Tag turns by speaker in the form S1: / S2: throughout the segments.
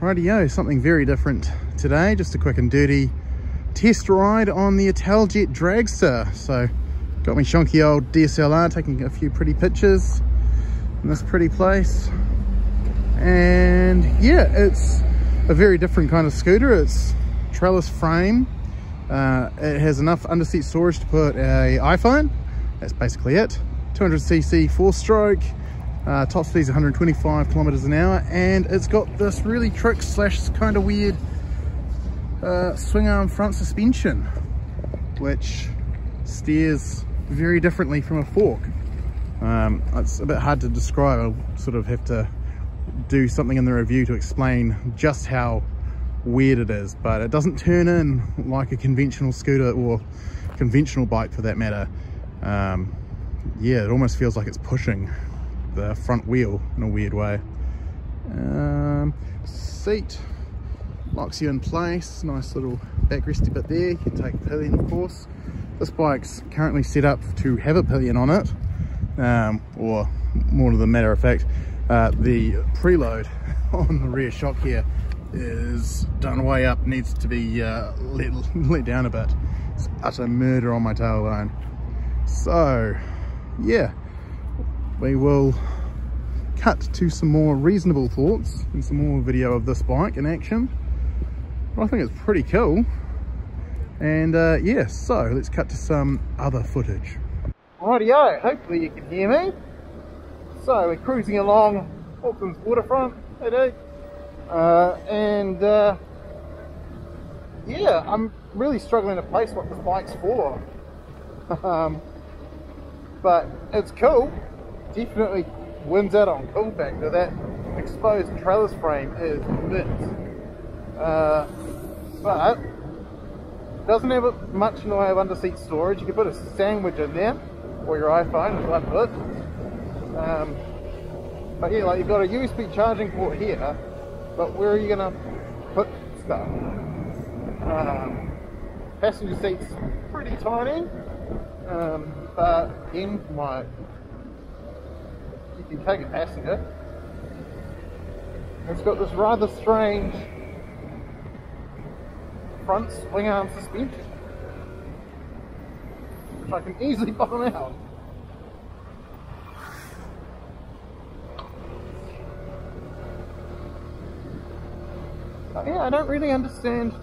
S1: Rightio, something very different today. Just a quick and dirty test ride on the Italjet Dragster. So got me shonky old DSLR, taking a few pretty pictures in this pretty place. And yeah, it's a very different kind of scooter. It's trellis frame. It has enough underseat storage to put a iPhone. That's basically it. 200cc 4-stroke. Top speed's 125 kilometers an hour, and it's got this really trick / kind of weird swing arm front suspension, which steers very differently from a fork. It's a bit hard to describe. I'll sort of have to do something in the review to explain just how weird it is, but it doesn't turn in like a conventional scooter or conventional bike for that matter. Yeah, it almost feels like it's pushing the front wheel in a weird way. Seat locks you in place, nice little backresty bit there. You can take a pillion, of course. This bike's currently set up to have a pillion on it, or more to the matter of fact, the preload on the rear shock here is done way up, needs to be let down a bit. It's utter murder on my tailbone. So yeah, we will cut to some more reasonable thoughts and some more video of this bike in action. I think it's pretty cool. And yeah, so let's cut to some other footage. Rightio, hopefully you can hear me. So we're cruising along Auckland's waterfront, yeah, I'm really struggling to place what this bike's for. But it's cool. Definitely wins out on cool factor. That exposed trellis frame is bits. But it doesn't have much in the way of underseat storage. You can put a sandwich in there, or your iPhone, if I put. But yeah, like you've got a USB charging port here, but where are you gonna put stuff? Passenger seat's pretty tiny, but again, like, you can take a passenger. It's got this rather strange front swing arm suspension, which I can easily bottom out. But yeah, I don't really understand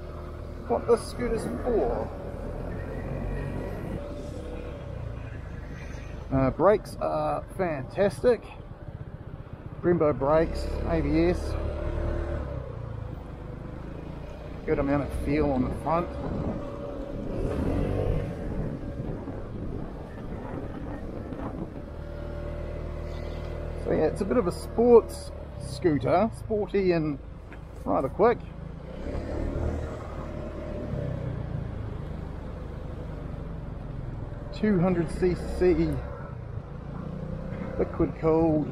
S1: what this scooter's for. Brakes are fantastic. Brembo brakes, ABS. Good amount of feel on the front. So yeah, it's a bit of a sports scooter, sporty and rather quick. .200cc liquid cooled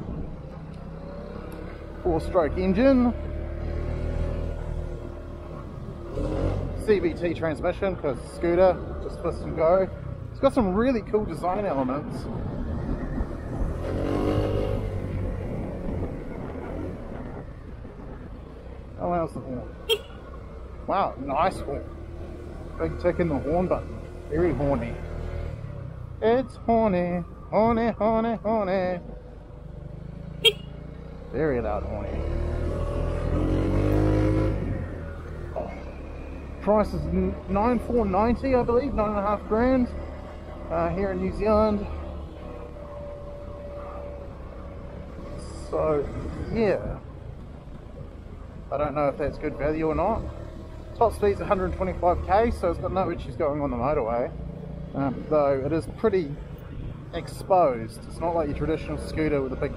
S1: 4-stroke engine, CVT transmission because scooter, just twist and go. It's got some really cool design elements. Oh, how's the horn? Wow, nice horn. Big tick in the horn button. Very horny. It's horny, horny, horny, horny. Very loud horny. Oh. Price is $9,490, I believe, $9.5 grand here in New Zealand. So yeah, I don't know if that's good value or not. Top speed's 125k, so it's got no issues going on the motorway. Though it is pretty exposed. It's not like your traditional scooter with a big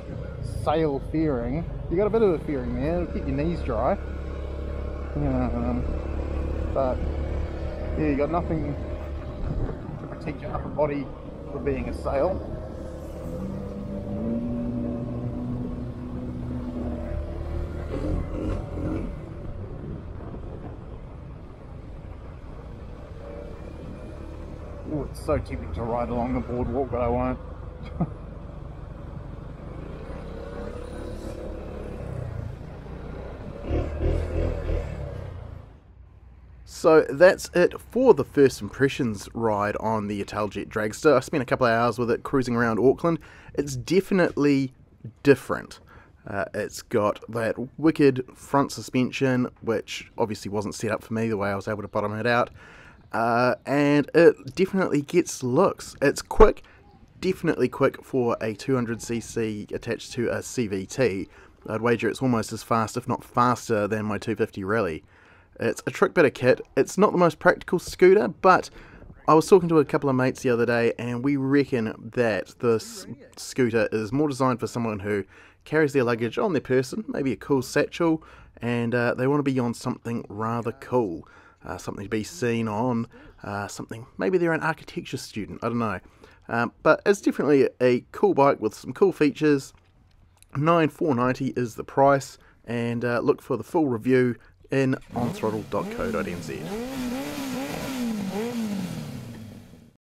S1: sail fairing. You got a bit of a fairing there, it'll keep your knees dry. But yeah, you got nothing to protect your upper body from being a sail. Oh, it's so tempting to ride along the boardwalk, but I won't. So that's it for the first impressions ride on the Italjet Dragster. I spent a couple of hours with it cruising around Auckland. It's definitely different. It's got that wicked front suspension, which obviously wasn't set up for me the way I was able to bottom it out. And it definitely gets looks. It's quick, definitely quick for a 200cc attached to a CVT. I'd wager it's almost as fast, if not faster, than my 250 Rally. It's a trick bit of kit. It's not the most practical scooter, but I was talking to a couple of mates the other day, and we reckon that this scooter is more designed for someone who carries their luggage on their person, maybe a cool satchel, and they want to be on something rather cool, something to be seen on, something, maybe they're an architecture student, I don't know. But it's definitely a cool bike with some cool features. $9,490 is the price, and look for the full review in onthrottle.co.nz.